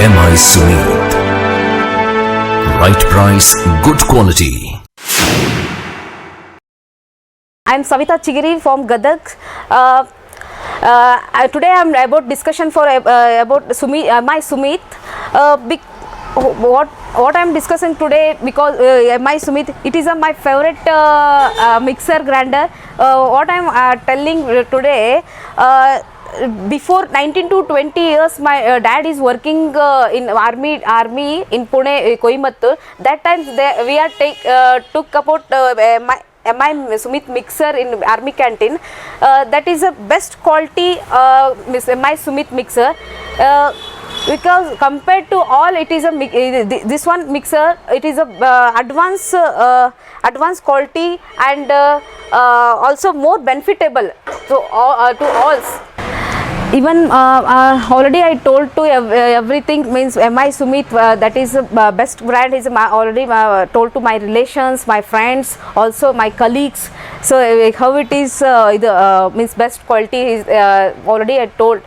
MI Sumeet. Right price, good quality. I am Savita Chigiri from Gadag. Today I am about discussion for about Sumeet, my Sumeet. What I am discussing today, because my Sumeet, it is my favorite mixer grinder. What I am telling today, before 19 to 20 years my dad is working in army in Pune, Coimbatore. That time we are took about my Sumeet mixer in army canteen. That is a best quality my Sumeet mixer, because compared to all, it is a this one mixer, it is a advanced quality, and also more benefitable to all. Even already I told to everything, means MI Sumeet, that is best brand, is already told to my relations, my friends, also my colleagues. So how it is means best quality is already I told.